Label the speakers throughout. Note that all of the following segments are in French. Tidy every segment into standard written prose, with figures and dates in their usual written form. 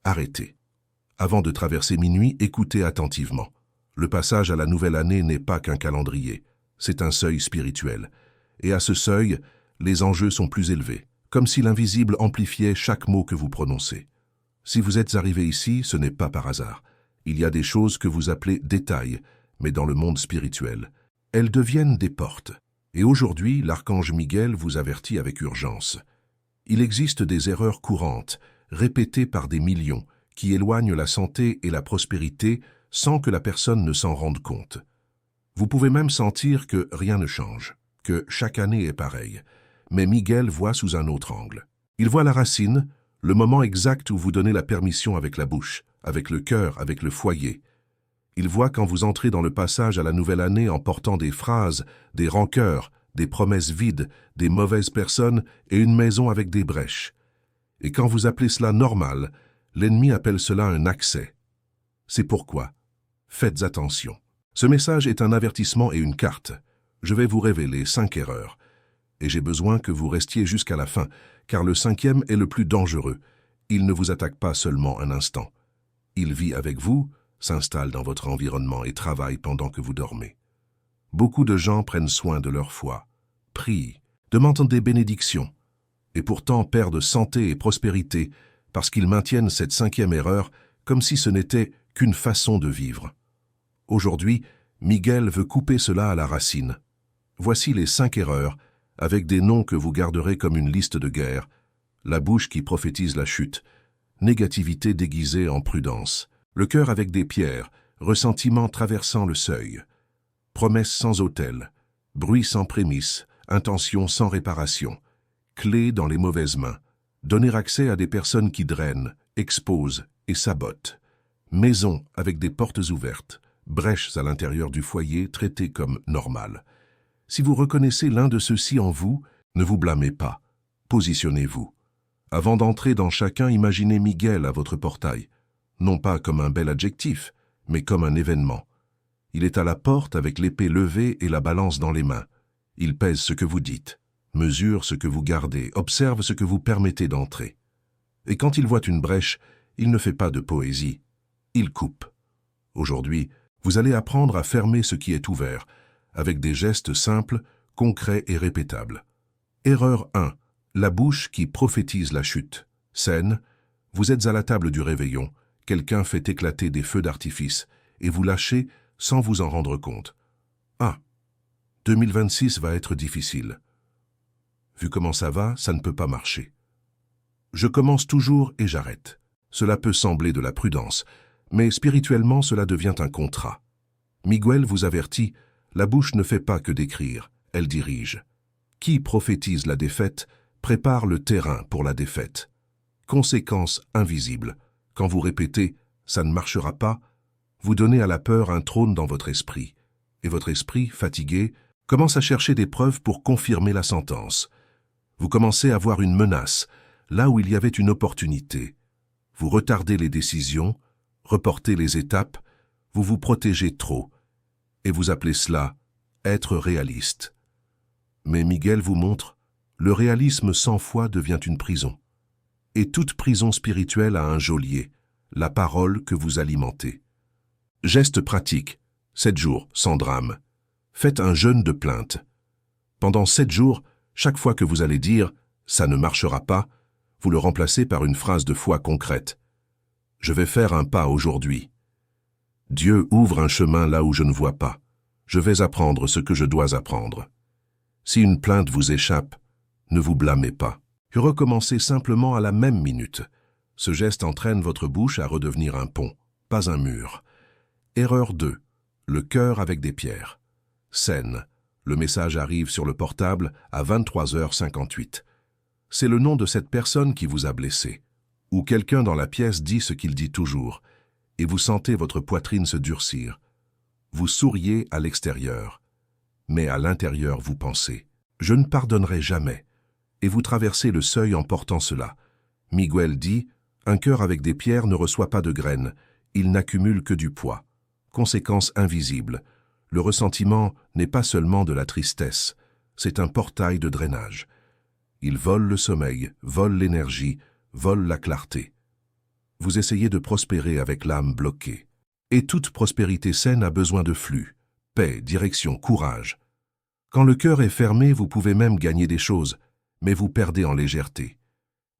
Speaker 1: arrêtez. Avant de traverser minuit, écoutez attentivement. Le passage à la nouvelle année n'est pas qu'un calendrier, c'est un seuil spirituel. Et à ce seuil, les enjeux sont plus élevés, comme si l'invisible amplifiait chaque mot que vous prononcez. Si vous êtes arrivé ici, ce n'est pas par hasard. Il y a des choses que vous appelez détails, mais dans le monde spirituel, elles deviennent des portes. Et aujourd'hui, l'archange Miguel vous avertit avec urgence. Il existe des erreurs courantes, répétées par des millions, qui éloignent la santé et la prospérité sans que la personne ne s'en rende compte. Vous pouvez même sentir que rien ne change, que chaque année est pareille. Mais Miguel voit sous un autre angle. Il voit la racine, le moment exact où vous donnez la permission avec la bouche, avec le cœur, avec le foyer. Il voit quand vous entrez dans le passage à la nouvelle année en portant des phrases, des rancœurs, des promesses vides, des mauvaises personnes et une maison avec des brèches. Et quand vous appelez cela normal, l'ennemi appelle cela un accès. C'est pourquoi, faites attention. Ce message est un avertissement et une carte. Je vais vous révéler 5 erreurs. Et j'ai besoin que vous restiez jusqu'à la fin, car le 5e est le plus dangereux. Il ne vous attaque pas seulement un instant. Il vit avec vous, s'installe dans votre environnement et travaille pendant que vous dormez. Beaucoup de gens prennent soin de leur foi, prient, demandent des bénédictions, et pourtant perdent santé et prospérité parce qu'ils maintiennent cette 5e erreur comme si ce n'était qu'une façon de vivre. Aujourd'hui, Miguel veut couper cela à la racine. Voici les 5 erreurs, avec des noms que vous garderez comme une liste de guerre, la bouche qui prophétise la chute, négativité déguisée en prudence, le cœur avec des pierres, ressentiment traversant le seuil, promesse sans autel, bruit sans prémisse, intention sans réparation, clé dans les mauvaises mains, donner accès à des personnes qui drainent, exposent et sabotent, maison avec des portes ouvertes, brèches à l'intérieur du foyer traitées comme normales. Si vous reconnaissez l'un de ceux-ci en vous, ne vous blâmez pas, positionnez-vous. Avant d'entrer dans chacun, imaginez Miguel à votre portail, non pas comme un bel adjectif, mais comme un événement. Il est à la porte avec l'épée levée et la balance dans les mains. Il pèse ce que vous dites, mesure ce que vous gardez, observe ce que vous permettez d'entrer. Et quand il voit une brèche, il ne fait pas de poésie, il coupe. Aujourd'hui, vous allez apprendre à fermer ce qui est ouvert, avec des gestes simples, concrets et répétables. Erreur 1. La bouche qui prophétise la chute. Scène. Vous êtes à la table du réveillon, quelqu'un fait éclater des feux d'artifice, et vous lâchez sans vous en rendre compte. Ah, 2026 va être difficile. Vu comment ça va, ça ne peut pas marcher. Je commence toujours et j'arrête. Cela peut sembler de la prudence, mais spirituellement cela devient un contrat. Miguel vous avertit, la bouche ne fait pas que décrire, elle dirige. Qui prophétise la défaite prépare le terrain pour la défaite. Conséquence invisible. Quand vous répétez « ça ne marchera pas », vous donnez à la peur un trône dans votre esprit. Et votre esprit, fatigué, commence à chercher des preuves pour confirmer la sentence. Vous commencez à voir une menace, là où il y avait une opportunité. Vous retardez les décisions, reportez les étapes, vous vous protégez trop. Et vous appelez cela « être réaliste ». Mais Miguel vous montre, le réalisme sans foi devient une prison. Et toute prison spirituelle a un geôlier, la parole que vous alimentez. Geste pratique, 7 jours, sans drame. Faites un jeûne de plainte. Pendant 7 jours, chaque fois que vous allez dire « ça ne marchera pas », vous le remplacez par une phrase de foi concrète. « Je vais faire un pas aujourd'hui. Dieu ouvre un chemin là où je ne vois pas. Je vais apprendre ce que je dois apprendre. » Si une plainte vous échappe, ne vous blâmez pas. Recommencez simplement à la même minute. Ce geste entraîne votre bouche à redevenir un pont, pas un mur. Erreur 2. Le cœur avec des pierres. Scène. Le message arrive sur le portable à 23h58. C'est le nom de cette personne qui vous a blessé. Ou quelqu'un dans la pièce dit ce qu'il dit toujours, et vous sentez votre poitrine se durcir. Vous souriez à l'extérieur, mais à l'intérieur vous pensez « je ne pardonnerai jamais ». Et vous traversez le seuil en portant cela. Miguel dit « un cœur avec des pierres ne reçoit pas de graines, il n'accumule que du poids ». Conséquence invisible. Le ressentiment n'est pas seulement de la tristesse, c'est un portail de drainage. Il vole le sommeil, vole l'énergie, vole la clarté. Vous essayez de prospérer avec l'âme bloquée. Et toute prospérité saine a besoin de flux, paix, direction, courage. Quand le cœur est fermé, vous pouvez même gagner des choses, mais vous perdez en légèreté.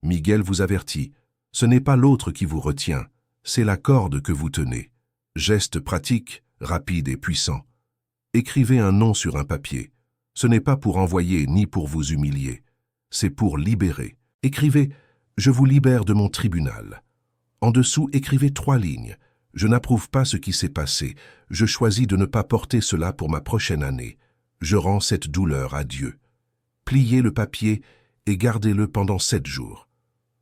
Speaker 1: Miguel vous avertit, ce n'est pas l'autre qui vous retient, c'est la corde que vous tenez. Geste pratique, rapide et puissant. Écrivez un nom sur un papier. Ce n'est pas pour envoyer ni pour vous humilier, c'est pour libérer. Écrivez « Je vous libère de mon tribunal ». En dessous, écrivez 3 lignes. Je n'approuve pas ce qui s'est passé. Je choisis de ne pas porter cela pour ma prochaine année. Je rends cette douleur à Dieu. Pliez le papier et gardez-le pendant 7 jours.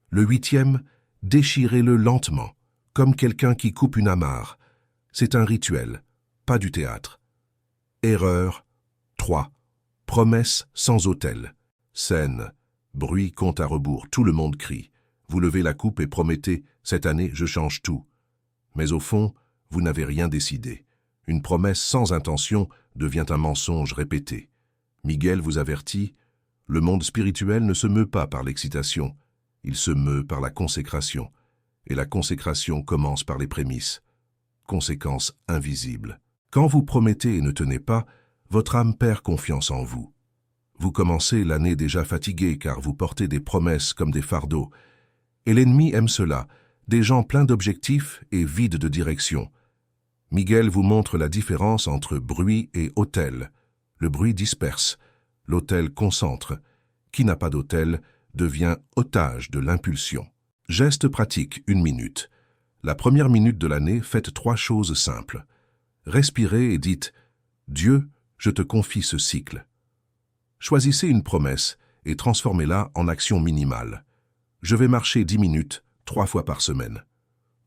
Speaker 1: Le 8e, déchirez-le lentement, comme quelqu'un qui coupe une amarre. C'est un rituel, pas du théâtre. Erreur 3. Promesse sans autel. Scène. Bruit compte à rebours, tout le monde crie. Vous levez la coupe et promettez « Cette année, je change tout ». Mais au fond, vous n'avez rien décidé. Une promesse sans intention devient un mensonge répété. Miguel vous avertit, le monde spirituel ne se meut pas par l'excitation, il se meut par la consécration. Et la consécration commence par les prémices. Conséquence invisible. Quand vous promettez et ne tenez pas, votre âme perd confiance en vous. Vous commencez l'année déjà fatigué car vous portez des promesses comme des fardeaux. Et l'ennemi aime cela, des gens pleins d'objectifs et vides de direction. Miguel vous montre la différence entre bruit et autel. Le bruit disperse, l'autel concentre. Qui n'a pas d'autel devient otage de l'impulsion. Geste pratique, 1 minute. La première minute de l'année, faites 3 choses simples. Respirez et dites « Dieu, je te confie ce cycle ». Choisissez une promesse et transformez-la en action minimale. Je vais marcher 10 minutes, 3 fois par semaine.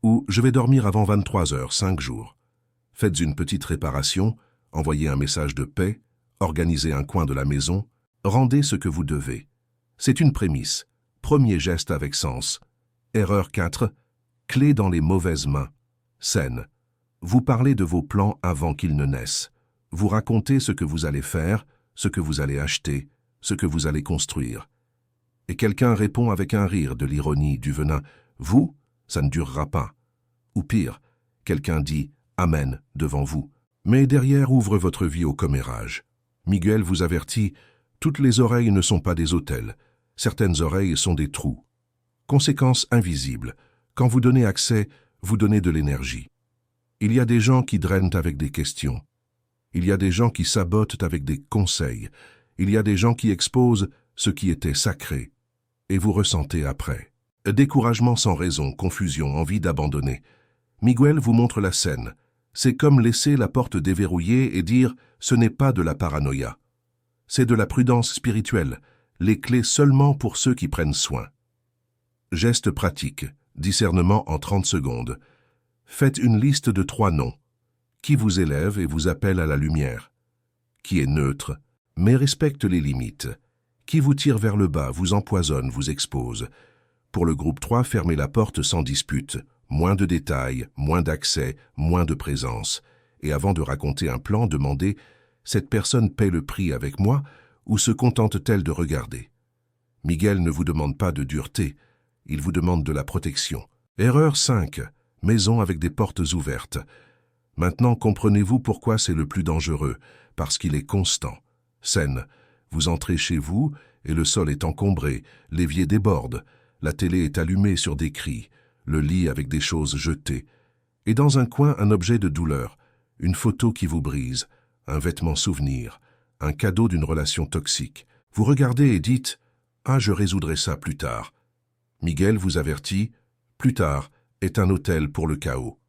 Speaker 1: Ou je vais dormir avant 23 heures, 5 jours. Faites une petite réparation, envoyez un message de paix, organisez un coin de la maison, rendez ce que vous devez. C'est une prémisse. Premier geste avec sens. Erreur 4. Clé dans les mauvaises mains. Scène. Vous parlez de vos plans avant qu'ils ne naissent. Vous racontez ce que vous allez faire, ce que vous allez acheter, ce que vous allez construire. Et quelqu'un répond avec un rire, de l'ironie, du venin. Vous, ça ne durera pas. Ou pire, quelqu'un dit « Amen » devant vous. Mais derrière ouvre votre vie au commérage. Miguel vous avertit « Toutes les oreilles ne sont pas des autels. Certaines oreilles sont des trous. » Conséquence invisible. Quand vous donnez accès, vous donnez de l'énergie. Il y a des gens qui drainent avec des questions. Il y a des gens qui sabotent avec des conseils. Il y a des gens qui exposent ce qui était sacré. Et vous ressentez après. Découragement sans raison, confusion, envie d'abandonner. Miguel vous montre la scène. C'est comme laisser la porte déverrouillée et dire « ce n'est pas de la paranoïa ». C'est de la prudence spirituelle, les clés seulement pour ceux qui prennent soin. Geste pratique, discernement en 30 secondes. Faites une liste de 3 noms. Qui vous élève et vous appelle à la lumière. Qui est neutre, mais respecte les limites. Qui vous tire vers le bas, vous empoisonne, vous expose. Pour le groupe 3, fermez la porte sans dispute. Moins de détails, moins d'accès, moins de présence. Et avant de raconter un plan, demandez « Cette personne paie le prix avec moi ou se contente-t-elle de regarder ?» Miguel ne vous demande pas de dureté, il vous demande de la protection. Erreur 5. Maison avec des portes ouvertes. Maintenant, comprenez-vous pourquoi c'est le plus dangereux, parce qu'il est constant. Scène. Vous entrez chez vous et le sol est encombré, l'évier déborde, la télé est allumée sur des cris, le lit avec des choses jetées. Et dans un coin, un objet de douleur, une photo qui vous brise, un vêtement souvenir, un cadeau d'une relation toxique. Vous regardez et dites « Ah, je résoudrai ça plus tard ». Miguel vous avertit « Plus tard est un hôtel pour le chaos ».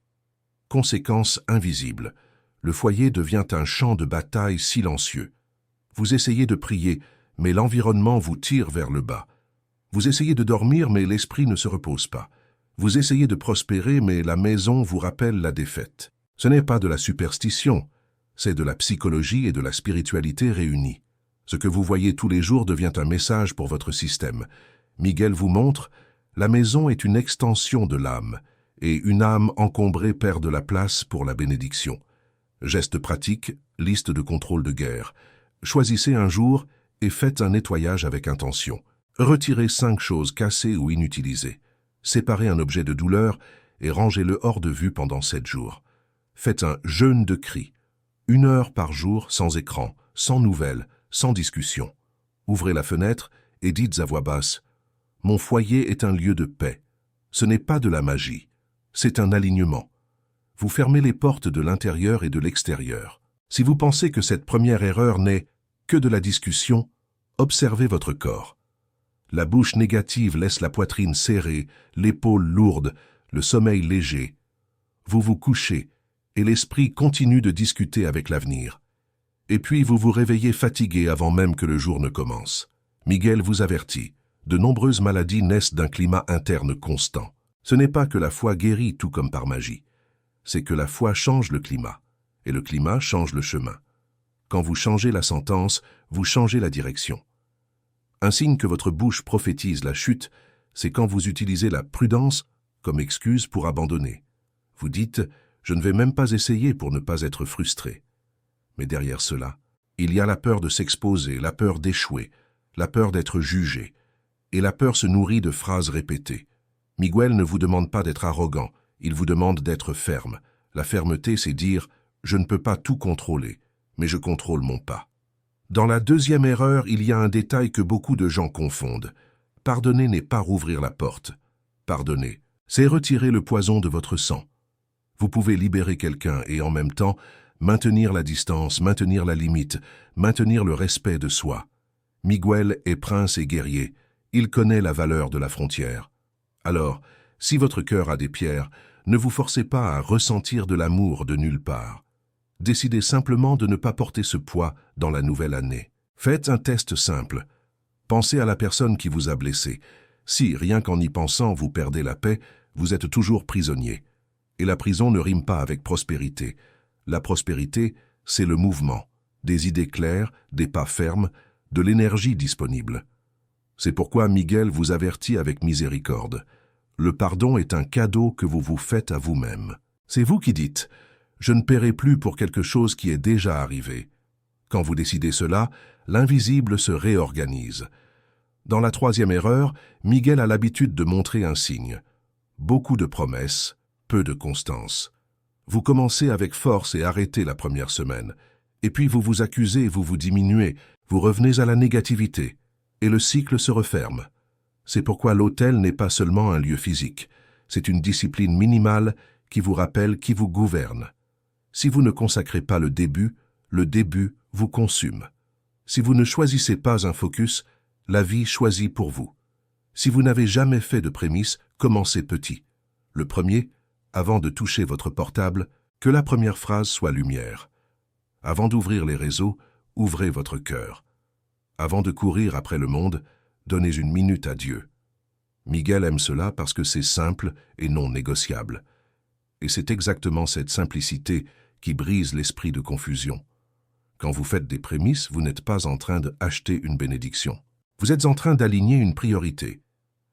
Speaker 1: Conséquence invisible. Le foyer devient un champ de bataille silencieux. Vous essayez de prier, mais l'environnement vous tire vers le bas. Vous essayez de dormir, mais l'esprit ne se repose pas. Vous essayez de prospérer, mais la maison vous rappelle la défaite. Ce n'est pas de la superstition, c'est de la psychologie et de la spiritualité réunies. Ce que vous voyez tous les jours devient un message pour votre système. Miguel vous montre, la maison est une extension de l'âme, et une âme encombrée perd de la place pour la bénédiction. Geste pratique, liste de contrôle de guerre. Choisissez un jour et faites un nettoyage avec intention. Retirez 5 choses cassées ou inutilisées. Séparez un objet de douleur et rangez-le hors de vue pendant 7 jours. Faites un jeûne de cris. 1 heure par jour, sans écran, sans nouvelles, sans discussion. Ouvrez la fenêtre et dites à voix basse « Mon foyer est un lieu de paix. Ce n'est pas de la magie, c'est un alignement. » Vous fermez les portes de l'intérieur et de l'extérieur. Si vous pensez que cette première erreur n'est que de la discussion, observez votre corps. La bouche négative laisse la poitrine serrée, l'épaule lourde, le sommeil léger. Vous vous couchez et l'esprit continue de discuter avec l'avenir. Et puis vous vous réveillez fatigué avant même que le jour ne commence. Miguel vous avertit, de nombreuses maladies naissent d'un climat interne constant. Ce n'est pas que la foi guérit tout comme par magie. C'est que la foi change le climat, et le climat change le chemin. Quand vous changez la sentence, vous changez la direction. Un signe que votre bouche prophétise la chute, c'est quand vous utilisez la prudence comme excuse pour abandonner. Vous dites « je ne vais même pas essayer pour ne pas être frustré ». Mais derrière cela, il y a la peur de s'exposer, la peur d'échouer, la peur d'être jugé. Et la peur se nourrit de phrases répétées. Miguel ne vous demande pas d'être arrogant, il vous demande d'être ferme. La fermeté, c'est dire « je ne peux pas tout contrôler, mais je contrôle mon pas ». Dans la deuxième erreur, il y a un détail que beaucoup de gens confondent. Pardonner n'est pas rouvrir la porte. Pardonner, c'est retirer le poison de votre sang. Vous pouvez libérer quelqu'un et en même temps maintenir la distance, maintenir la limite, maintenir le respect de soi. Miguel est prince et guerrier. Il connaît la valeur de la frontière. Alors, si votre cœur a des pierres, ne vous forcez pas à ressentir de l'amour de nulle part. Décidez simplement de ne pas porter ce poids dans la nouvelle année. Faites un test simple. Pensez à la personne qui vous a blessé. Si, rien qu'en y pensant, vous perdez la paix, vous êtes toujours prisonnier. Et la prison ne rime pas avec prospérité. La prospérité, c'est le mouvement, des idées claires, des pas fermes, de l'énergie disponible. C'est pourquoi Miguel vous avertit avec miséricorde. Le pardon est un cadeau que vous vous faites à vous-même. C'est vous qui dites « je ne paierai plus pour quelque chose qui est déjà arrivé ». Quand vous décidez cela, l'invisible se réorganise. Dans la troisième erreur, Miguel a l'habitude de montrer un signe. Beaucoup de promesses, peu de constance. Vous commencez avec force et arrêtez la première semaine. Et puis vous vous accusez, vous vous diminuez, vous revenez à la négativité. Et le cycle se referme. C'est pourquoi l'autel n'est pas seulement un lieu physique. C'est une discipline minimale qui vous rappelle qui vous gouverne. Si vous ne consacrez pas le début vous consume. Si vous ne choisissez pas un focus, la vie choisit pour vous. Si vous n'avez jamais fait de prémices, commencez petit. Le premier, avant de toucher votre portable, que la première phrase soit lumière. Avant d'ouvrir les réseaux, ouvrez votre cœur. Avant de courir après le monde, donnez une minute à Dieu. Miguel aime cela parce que c'est simple et non négociable. Et c'est exactement cette simplicité qui brise l'esprit de confusion. Quand vous faites des prémices, vous n'êtes pas en train d'acheter une bénédiction. Vous êtes en train d'aligner une priorité.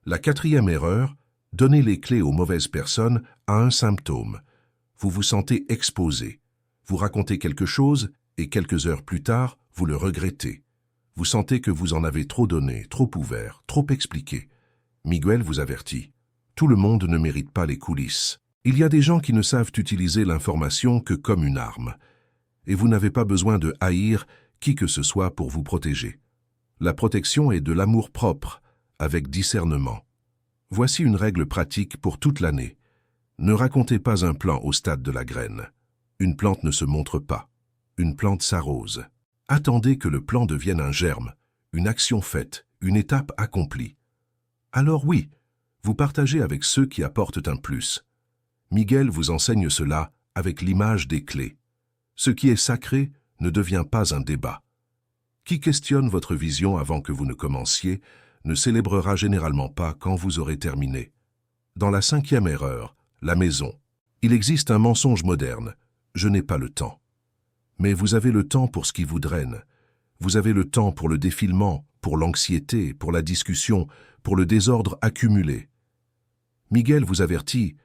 Speaker 1: La quatrième erreur, donner les clés aux mauvaises personnes a un symptôme. Vous vous sentez exposé. Vous racontez quelque chose et quelques heures plus tard, vous le regrettez. Vous sentez que vous en avez trop donné, trop ouvert, trop expliqué. Miguel vous avertit. Tout le monde ne mérite pas les coulisses. Il y a des gens qui ne savent utiliser l'information que comme une arme. Et vous n'avez pas besoin de haïr qui que ce soit pour vous protéger. La protection est de l'amour propre, avec discernement. Voici une règle pratique pour toute l'année. Ne racontez pas un plan au stade de la graine. Une plante ne se montre pas. Une plante s'arrose. Attendez que le plan devienne un germe, une action faite, une étape accomplie. Alors oui, vous partagez avec ceux qui apportent un plus. Miguel vous enseigne cela avec l'image des clés. Ce qui est sacré ne devient pas un débat. Qui questionne votre vision avant que vous ne commenciez ne célébrera généralement pas quand vous aurez terminé. Dans la cinquième erreur, la maison. Il existe un mensonge moderne. Je n'ai pas le temps. Mais vous avez le temps pour ce qui vous draine. Vous avez le temps pour le défilement, pour l'anxiété, pour la discussion, pour le désordre accumulé. Miguel vous avertit,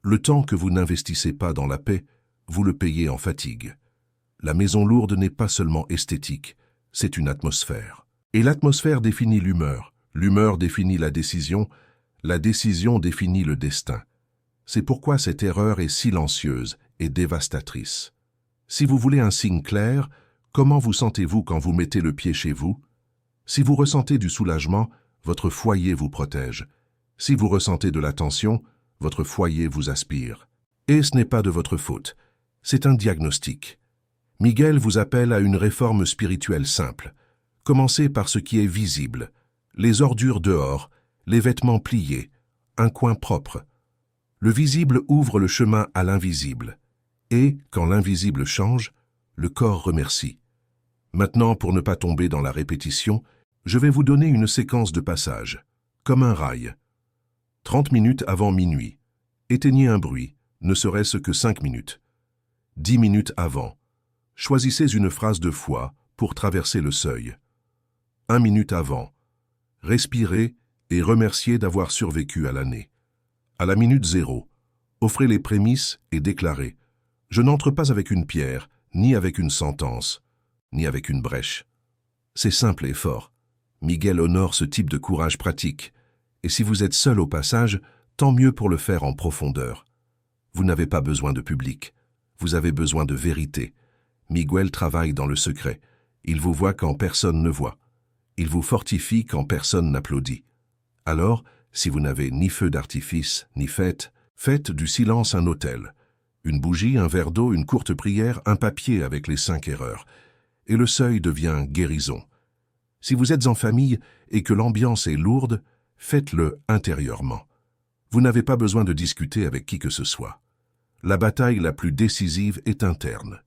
Speaker 1: le temps que vous n'investissez pas dans la paix, vous le payez en fatigue. La maison lourde n'est pas seulement esthétique, c'est une atmosphère. Et l'atmosphère définit l'humeur, l'humeur définit la décision, La décision définit le destin. C'est pourquoi cette erreur est silencieuse et dévastatrice. Si vous voulez un signe clair, comment vous sentez-vous quand vous mettez le pied chez vous? Si vous ressentez du soulagement, votre foyer vous protège. Si vous ressentez de la tension, votre foyer vous aspire. Et ce n'est pas de votre faute. C'est un diagnostic. Miguel vous appelle à une réforme spirituelle simple. Commencez par ce qui est visible. Les ordures dehors, les vêtements pliés, un coin propre. Le visible ouvre le chemin à l'invisible. Et, quand l'invisible change, le corps remercie. Maintenant, pour ne pas tomber dans la répétition, je vais vous donner une séquence de passage, comme un rail. 30 minutes avant minuit. Éteignez un bruit, ne serait-ce que 5 minutes. 10 minutes avant. Choisissez une phrase de foi pour traverser le seuil. 1 minute avant. Respirez et remerciez d'avoir survécu à l'année. À la minute 0, offrez les prémices et déclarez « Je n'entre pas avec une pierre, ni avec une sentence, ni avec une brèche. » C'est simple et fort. Miguel honore ce type de courage pratique. Et si vous êtes seul au passage, tant mieux pour le faire en profondeur. Vous n'avez pas besoin de public. Vous avez besoin de vérité. Miguel travaille dans le secret. Il vous voit quand personne ne voit. Il vous fortifie quand personne n'applaudit. Alors, si vous n'avez ni feu d'artifice, ni fête, faites du silence un autel. Une bougie, un verre d'eau, une courte prière, un papier avec les 5 erreurs. Et le seuil devient guérison. Si vous êtes en famille et que l'ambiance est lourde, faites-le intérieurement. Vous n'avez pas besoin de discuter avec qui que ce soit. La bataille la plus décisive est interne.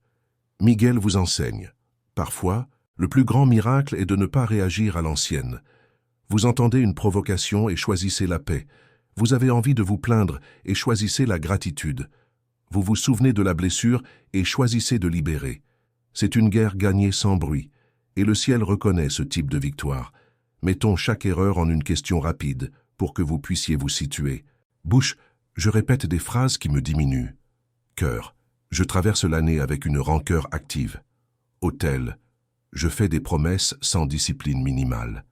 Speaker 1: Miguel vous enseigne. Parfois, le plus grand miracle est de ne pas réagir à l'ancienne. Vous entendez une provocation et choisissez la paix. Vous avez envie de vous plaindre et choisissez la gratitude. Vous vous souvenez de la blessure et choisissez de libérer. C'est une guerre gagnée sans bruit. Et le ciel reconnaît ce type de victoire. Mettons chaque erreur en une question rapide pour que vous puissiez vous situer. Bouche, je répète des phrases qui me diminuent. Cœur, je traverse l'année avec une rancœur active. Autel, je fais des promesses sans discipline minimale.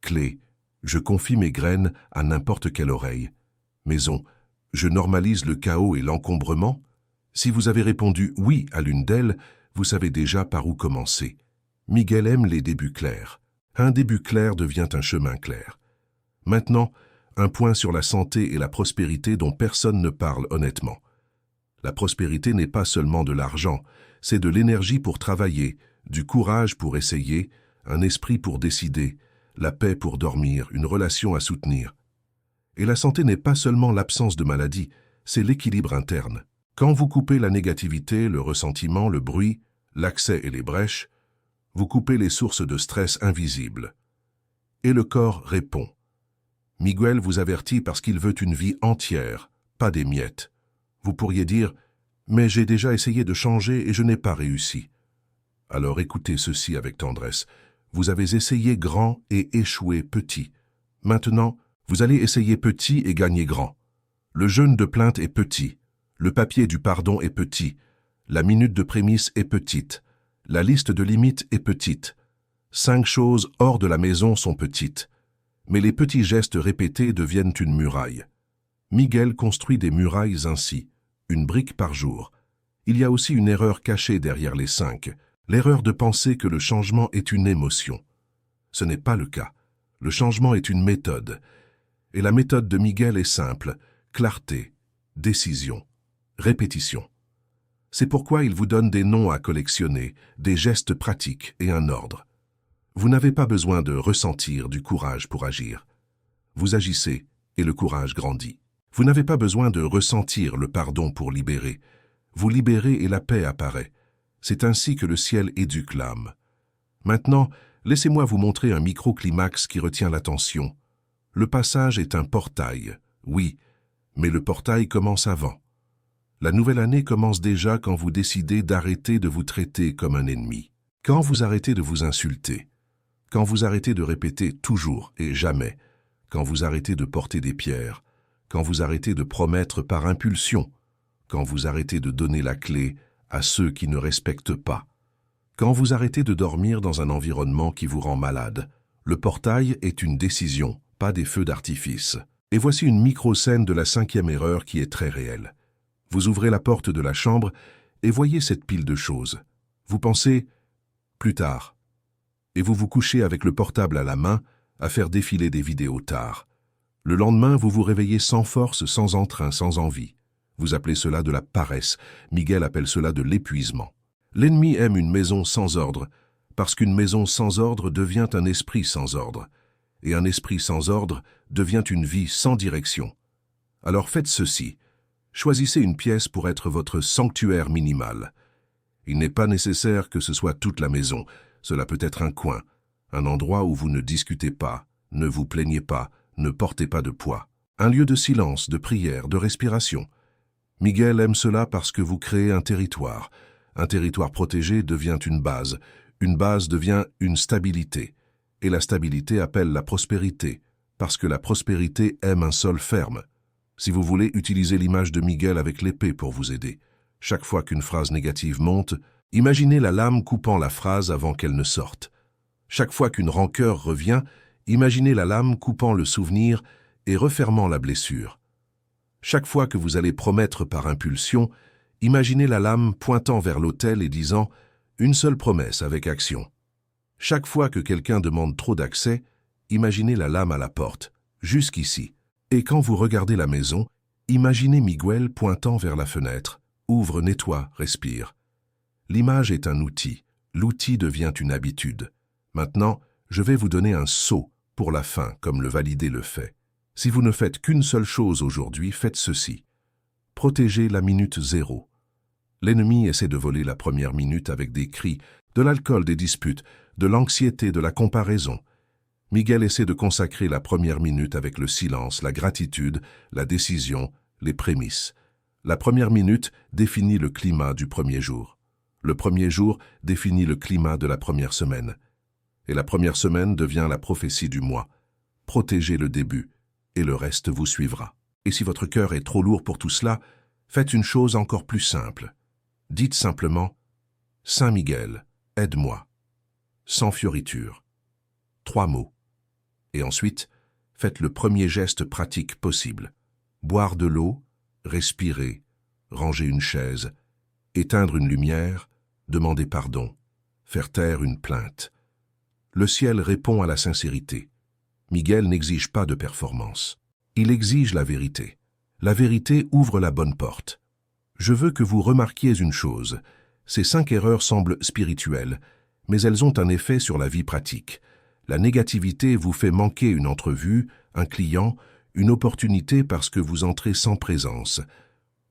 Speaker 1: Clé, je confie mes graines à n'importe quelle oreille. Maison, je normalise le chaos et l'encombrement. Si vous avez répondu oui à l'une d'elles, vous savez déjà par où commencer. Miguel aime les débuts clairs. Un début clair devient un chemin clair. Maintenant, un point sur la santé et la prospérité dont personne ne parle honnêtement. La prospérité n'est pas seulement de l'argent, c'est de l'énergie pour travailler, du courage pour essayer, un esprit pour décider, la paix pour dormir, une relation à soutenir. Et la santé n'est pas seulement l'absence de maladie, c'est l'équilibre interne. Quand vous coupez la négativité, le ressentiment, le bruit, l'accès et les brèches, vous coupez les sources de stress invisibles. Et le corps répond. Miguel vous avertit parce qu'il veut une vie entière, pas des miettes. Vous pourriez dire « Mais j'ai déjà essayé de changer et je n'ai pas réussi. » Alors écoutez ceci avec tendresse. Vous avez essayé grand et échoué petit. Maintenant, vous allez essayer petit et gagner grand. Le jeûne de plainte est petit. Le papier du pardon est petit. La minute de prémisse est petite. La liste de limites est petite. 5 choses hors de la maison sont petites. Mais les petits gestes répétés deviennent une muraille. Miguel construit des murailles ainsi, une brique par jour. Il y a aussi une erreur cachée derrière les 5, l'erreur de penser que le changement est une émotion. Ce n'est pas le cas. Le changement est une méthode. Et la méthode de Miguel est simple, clarté, décision, répétition. C'est pourquoi il vous donne des noms à collectionner, des gestes pratiques et un ordre. Vous n'avez pas besoin de ressentir du courage pour agir. Vous agissez et le courage grandit. Vous n'avez pas besoin de ressentir le pardon pour libérer. Vous libérez et la paix apparaît. C'est ainsi que le ciel éduque l'âme. Maintenant, laissez-moi vous montrer un microclimax qui retient l'attention. Le passage est un portail, oui, mais le portail commence avant. La nouvelle année commence déjà quand vous décidez d'arrêter de vous traiter comme un ennemi. Quand vous arrêtez de vous insulter. Quand vous arrêtez de répéter toujours et jamais. Quand vous arrêtez de porter des pierres. Quand vous arrêtez de promettre par impulsion. Quand vous arrêtez de donner la clé à ceux qui ne respectent pas. Quand vous arrêtez de dormir dans un environnement qui vous rend malade. Le portail est une décision, pas des feux d'artifice. Et voici une micro-scène de la 5e erreur qui est très réelle. Vous ouvrez la porte de la chambre et voyez cette pile de choses. Vous pensez « plus tard ». Et vous vous couchez avec le portable à la main à faire défiler des vidéos tard. Le lendemain, vous vous réveillez sans force, sans entrain, sans envie. Vous appelez cela de la paresse. Miguel appelle cela de l'épuisement. L'ennemi aime une maison sans ordre, parce qu'une maison sans ordre devient un esprit sans ordre. Et un esprit sans ordre devient une vie sans direction. Alors faites ceci. Choisissez une pièce pour être votre sanctuaire minimal. Il n'est pas nécessaire que ce soit toute la maison. Cela peut être un coin, un endroit où vous ne discutez pas, ne vous plaignez pas, ne portez pas de poids. Un lieu de silence, de prière, de respiration. Miguel aime cela parce que vous créez un territoire. Un territoire protégé devient une base devient une stabilité. Et la stabilité appelle la prospérité, parce que la prospérité aime un sol ferme. Si vous voulez utiliser l'image de Miguel avec l'épée pour vous aider, chaque fois qu'une phrase négative monte, imaginez la lame coupant la phrase avant qu'elle ne sorte. Chaque fois qu'une rancœur revient, imaginez la lame coupant le souvenir et refermant la blessure. Chaque fois que vous allez promettre par impulsion, imaginez la lame pointant vers l'autel et disant « une seule promesse avec action ». Chaque fois que quelqu'un demande trop d'accès, imaginez la lame à la porte, jusqu'ici. Et quand vous regardez la maison, imaginez Miguel pointant vers la fenêtre. Ouvre, nettoie, respire. L'image est un outil. L'outil devient une habitude. Maintenant, je vais vous donner un sceau pour la fin, comme le valider le fait. Si vous ne faites qu'une seule chose aujourd'hui, faites ceci. Protégez la minute 0. L'ennemi essaie de voler la première minute avec des cris, de l'alcool, des disputes, de l'anxiété, de la comparaison. Miguel essaie de consacrer la première minute avec le silence, la gratitude, la décision, les prémices. La première minute définit le climat du premier jour. Le premier jour définit le climat de la première semaine. Et la première semaine devient la prophétie du mois. Protégez le début, et le reste vous suivra. Et si votre cœur est trop lourd pour tout cela, faites une chose encore plus simple. Dites simplement « Saint Miguel, aide-moi », sans fioriture. 3 mots. Et ensuite, faites le premier geste pratique possible. Boire de l'eau, respirer, ranger une chaise, éteindre une lumière, demander pardon, faire taire une plainte. Le ciel répond à la sincérité. Miguel n'exige pas de performance. Il exige la vérité. La vérité ouvre la bonne porte. Je veux que vous remarquiez une chose. Ces 5 erreurs semblent spirituelles, mais elles ont un effet sur la vie pratique. La négativité vous fait manquer une entrevue, un client, une opportunité parce que vous entrez sans présence.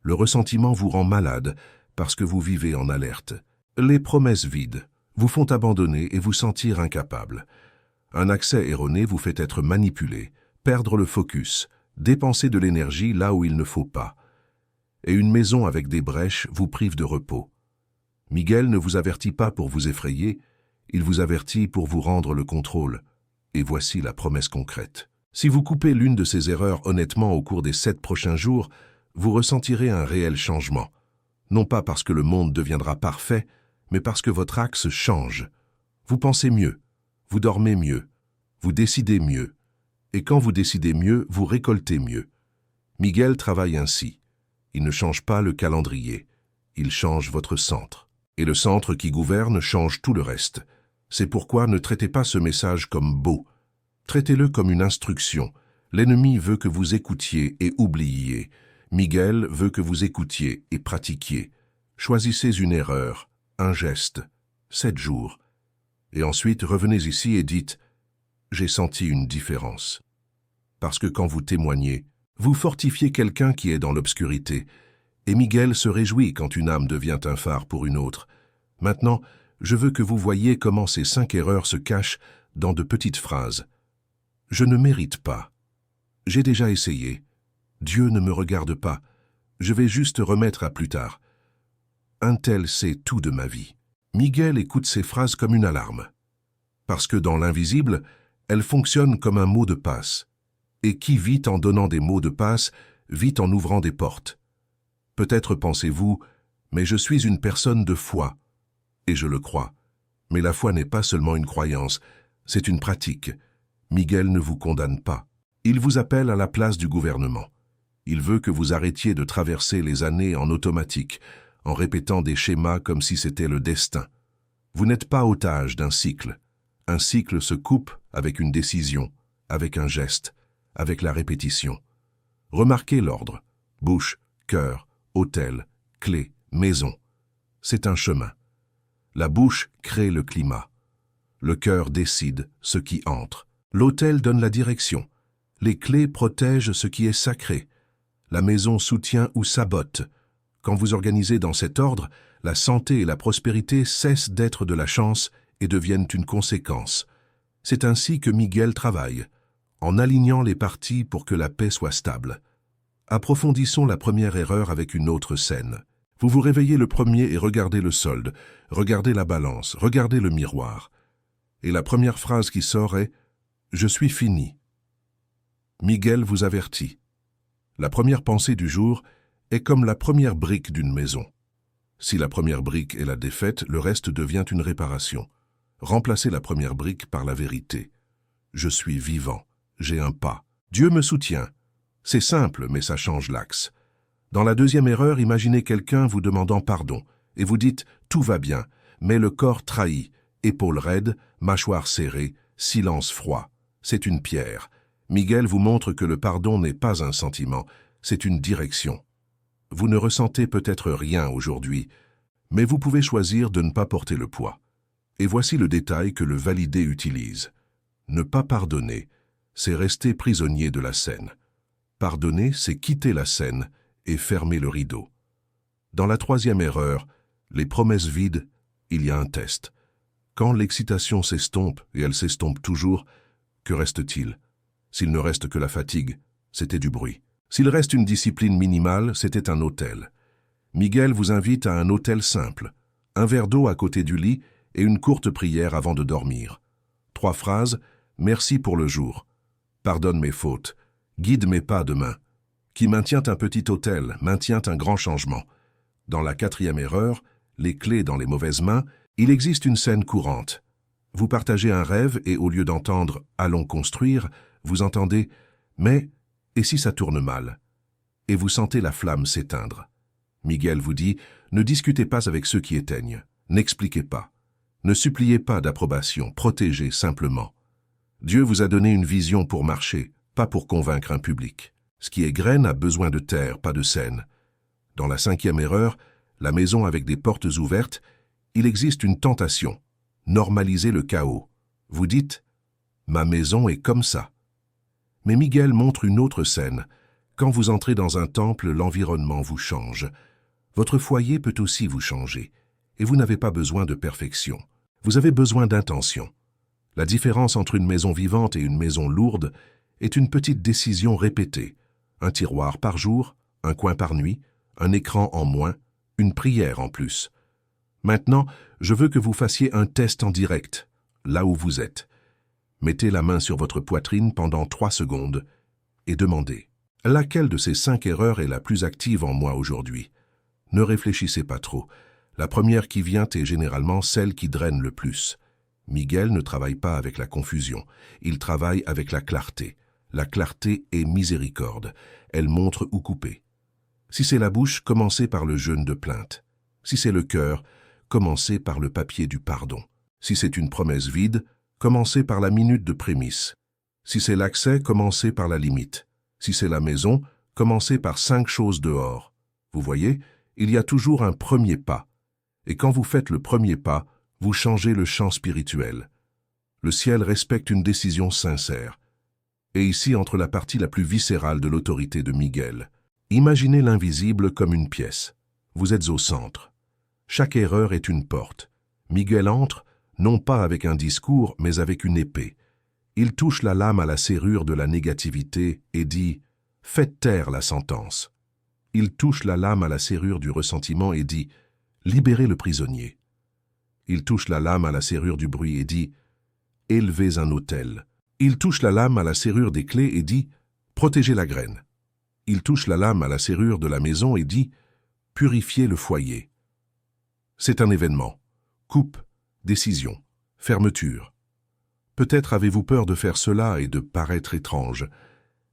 Speaker 1: Le ressentiment vous rend malade parce que vous vivez en alerte. Les promesses vides vous font abandonner et vous sentir incapable. Un accès erroné vous fait être manipulé, perdre le focus, dépenser de l'énergie là où il ne faut pas. Et une maison avec des brèches vous prive de repos. Miguel ne vous avertit pas pour vous effrayer, il vous avertit pour vous rendre le contrôle. Et voici la promesse concrète. Si vous coupez l'une de ces erreurs honnêtement au cours des 7 prochains jours, vous ressentirez un réel changement. Non pas parce que le monde deviendra parfait, mais parce que votre axe change. Vous pensez mieux, vous dormez mieux, vous décidez mieux. Et quand vous décidez mieux, vous récoltez mieux. Miguel travaille ainsi. Il ne change pas le calendrier, il change votre centre. Et le centre qui gouverne change tout le reste. C'est pourquoi ne traitez pas ce message comme beau. Traitez-le comme une instruction. L'ennemi veut que vous écoutiez et oubliiez. Miguel veut que vous écoutiez et pratiquiez. Choisissez une erreur, un geste, 7 jours. Et ensuite, revenez ici et dites « J'ai senti une différence ». Parce que quand vous témoignez, vous fortifiez quelqu'un qui est dans l'obscurité. Et Miguel se réjouit quand une âme devient un phare pour une autre. Maintenant, je veux que vous voyiez comment ces 5 erreurs se cachent dans de petites phrases. Je ne mérite pas. J'ai déjà essayé. Dieu ne me regarde pas. Je vais juste remettre à plus tard. Un tel sait tout de ma vie. Miguel écoute ces phrases comme une alarme. Parce que dans l'invisible, elles fonctionnent comme un mot de passe. Et qui vit en donnant des mots de passe, vit en ouvrant des portes. Peut-être pensez-vous, mais je suis une personne de foi. Et je le crois. Mais la foi n'est pas seulement une croyance, c'est une pratique. Miguel ne vous condamne pas. Il vous appelle à la place du gouvernement. Il veut que vous arrêtiez de traverser les années en automatique, en répétant des schémas comme si c'était le destin. Vous n'êtes pas otage d'un cycle. Un cycle se coupe avec une décision, avec un geste, avec la répétition. Remarquez l'ordre. Bouche, cœur, autel, clé, maison. C'est un chemin. La bouche crée le climat. Le cœur décide ce qui entre. L'autel donne la direction. Les clés protègent ce qui est sacré. La maison soutient ou sabote. Quand vous organisez dans cet ordre, la santé et la prospérité cessent d'être de la chance et deviennent une conséquence. C'est ainsi que Miguel travaille, en alignant les parties pour que la paix soit stable. Approfondissons la première erreur avec une autre scène. Vous vous réveillez le premier et regardez le solde, regardez la balance, regardez le miroir. Et la première phrase qui sort est « Je suis fini ». Miguel vous avertit. La première pensée du jour est comme la première brique d'une maison. Si la première brique est la défaite, le reste devient une réparation. Remplacez la première brique par la vérité. Je suis vivant, j'ai un pas. Dieu me soutient. C'est simple, mais ça change l'axe. Dans la deuxième erreur, imaginez quelqu'un vous demandant pardon, et vous dites « tout va bien », mais le corps trahit, épaules raides, mâchoire serrée, silence froid. C'est une pierre. Miguel vous montre que le pardon n'est pas un sentiment, c'est une direction. Vous ne ressentez peut-être rien aujourd'hui, mais vous pouvez choisir de ne pas porter le poids. Et voici le détail que le validé utilise. Ne pas pardonner, c'est rester prisonnier de la scène. Pardonner, c'est quitter la scène et fermer le rideau. Dans la troisième erreur, les promesses vides, il y a un test. Quand l'excitation s'estompe, et elle s'estompe toujours, que reste-t-il? S'il ne reste que la fatigue, c'était du bruit. S'il reste une discipline minimale, c'était un autel. Miguel vous invite à un autel simple, un verre d'eau à côté du lit et une courte prière avant de dormir. 3 phrases, merci pour le jour. Pardonne mes fautes, guide mes pas demain. Qui maintient un petit autel, maintient un grand changement. Dans la 4e erreur, les clés dans les mauvaises mains, il existe une scène courante. Vous partagez un rêve et au lieu d'entendre « allons construire », vous entendez « mais, et si ça tourne mal ?» et vous sentez la flamme s'éteindre. Miguel vous dit « ne discutez pas avec ceux qui éteignent, n'expliquez pas, ne suppliez pas d'approbation, protégez simplement. Dieu vous a donné une vision pour marcher, pas pour convaincre un public. Ce qui est graine a besoin de terre, pas de scène. » Dans la 5e erreur, la maison avec des portes ouvertes, il existe une tentation. Normalisez le chaos. Vous dites « ma maison est comme ça ». Mais Miguel montre une autre scène. Quand vous entrez dans un temple, l'environnement vous change. Votre foyer peut aussi vous changer. Et vous n'avez pas besoin de perfection. Vous avez besoin d'intention. La différence entre une maison vivante et une maison lourde est une petite décision répétée. Un tiroir par jour, un coin par nuit, un écran en moins, une prière en plus. Maintenant, je veux que vous fassiez un test en direct, là où vous êtes. Mettez la main sur votre poitrine pendant 3 secondes et demandez « laquelle de ces 5 erreurs est la plus active en moi aujourd'hui ?» Ne réfléchissez pas trop. La première qui vient est généralement celle qui draine le plus. Miguel ne travaille pas avec la confusion, il travaille avec la clarté. La clarté est miséricorde, elle montre où couper. Si c'est la bouche, commencez par le jeûne de plainte. Si c'est le cœur, commencez par le papier du pardon. Si c'est une promesse vide, commencez par la minute de prémisse. Si c'est l'accès, commencez par la limite. Si c'est la maison, commencez par 5 choses dehors. Vous voyez, il y a toujours un premier pas. Et quand vous faites le premier pas, vous changez le champ spirituel. Le ciel respecte une décision sincère. Et ici entre la partie la plus viscérale de l'autorité de Miguel. Imaginez l'invisible comme une pièce. Vous êtes au centre. Chaque erreur est une porte. Miguel entre, non pas avec un discours, mais avec une épée. Il touche la lame à la serrure de la négativité et dit « Faites taire la sentence ». Il touche la lame à la serrure du ressentiment et dit « Libérez le prisonnier ». Il touche la lame à la serrure du bruit et dit « Élevez un autel ». Il touche la lame à la serrure des clés et dit « Protégez la graine ». Il touche la lame à la serrure de la maison et dit « Purifiez le foyer ». C'est un événement. Coupe, décision, fermeture. Peut-être avez-vous peur de faire cela et de paraître étrange,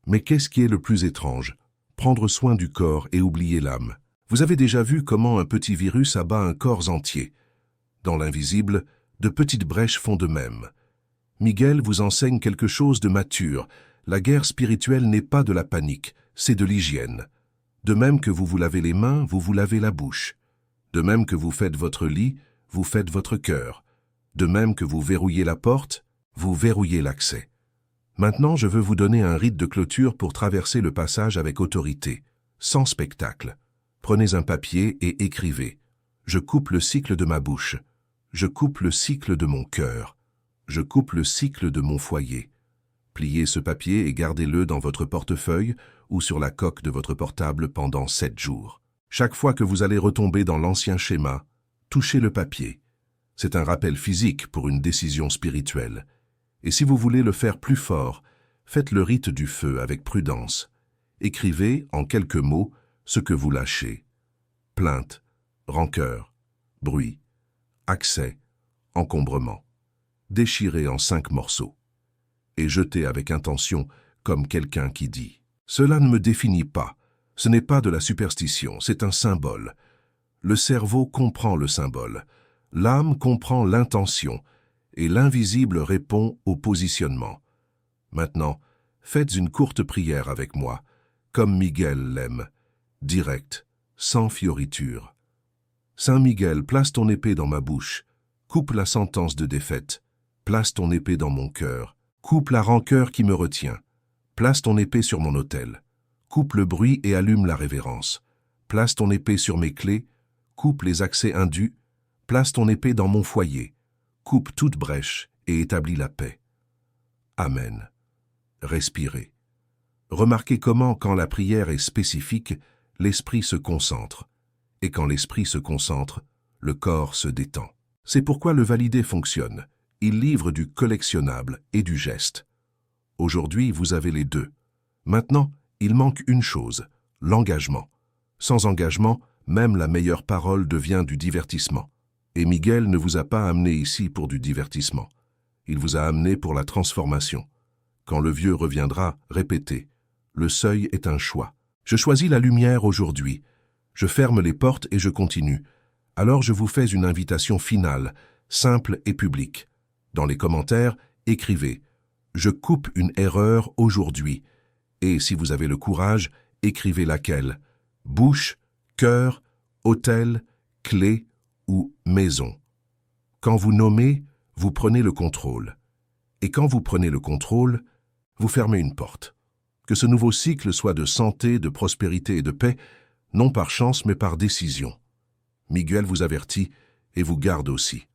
Speaker 1: Mais qu'est-ce qui est le plus étrange? Prendre soin du corps et oublier l'âme. Vous avez déjà vu comment un petit virus abat un corps entier. Dans l'invisible, de petites brèches font de même. Miguel vous enseigne quelque chose de mature. La guerre spirituelle n'est pas de la panique, c'est de l'hygiène. De même que vous vous lavez les mains, vous vous lavez la bouche. De même que vous faites votre lit, vous faites votre cœur. De même que vous verrouillez la porte, vous verrouillez l'accès. Maintenant, je veux vous donner un rite de clôture pour traverser le passage avec autorité, sans spectacle. Prenez un papier et écrivez. Je coupe le cycle de ma bouche. Je coupe le cycle de mon cœur. Je coupe le cycle de mon foyer. Pliez ce papier et gardez-le dans votre portefeuille ou sur la coque de votre portable pendant 7 jours. Chaque fois que vous allez retomber dans l'ancien schéma, touchez le papier. C'est un rappel physique pour une décision spirituelle. Et si vous voulez le faire plus fort, faites le rite du feu avec prudence. Écrivez, en quelques mots, ce que vous lâchez. Plainte, rancœur, bruit, accès, encombrement. Déchirez en 5 morceaux. Et jetez avec intention, comme quelqu'un qui dit « Cela ne me définit pas. Ce n'est pas de la superstition, c'est un symbole. » Le cerveau comprend le symbole. L'âme comprend l'intention. Et l'invisible répond au positionnement. Maintenant, faites une courte prière avec moi, comme Miguel l'aime, direct, sans fioriture. Saint Miguel, place ton épée dans ma bouche, coupe la sentence de défaite, place ton épée dans mon cœur, coupe la rancœur qui me retient, place ton épée sur mon autel, coupe le bruit et allume la révérence, place ton épée sur mes clés, coupe les accès indus, place ton épée dans mon foyer, coupe toute brèche et établis la paix. Amen. Respirez. Remarquez comment, quand la prière est spécifique, l'esprit se concentre. Et quand l'esprit se concentre, le corps se détend. C'est pourquoi le validé fonctionne. Il livre du collectionnable et du geste. Aujourd'hui, vous avez les deux. Maintenant, il manque une chose, l'engagement. Sans engagement, même la meilleure parole devient du divertissement. Et Miguel ne vous a pas amené ici pour du divertissement. Il vous a amené pour la transformation. Quand le vieux reviendra, répétez. Le seuil est un choix. Je choisis la lumière aujourd'hui. Je ferme les portes et je continue. Alors je vous fais une invitation finale, simple et publique. Dans les commentaires, écrivez « Je coupe une erreur aujourd'hui » et si vous avez le courage, écrivez laquelle. Bouche, cœur, autel, clé ou maison. Quand vous nommez, vous prenez le contrôle. Et quand vous prenez le contrôle, vous fermez une porte. Que ce nouveau cycle soit de santé, de prospérité et de paix, non par chance mais par décision. Miguel vous avertit et vous garde aussi.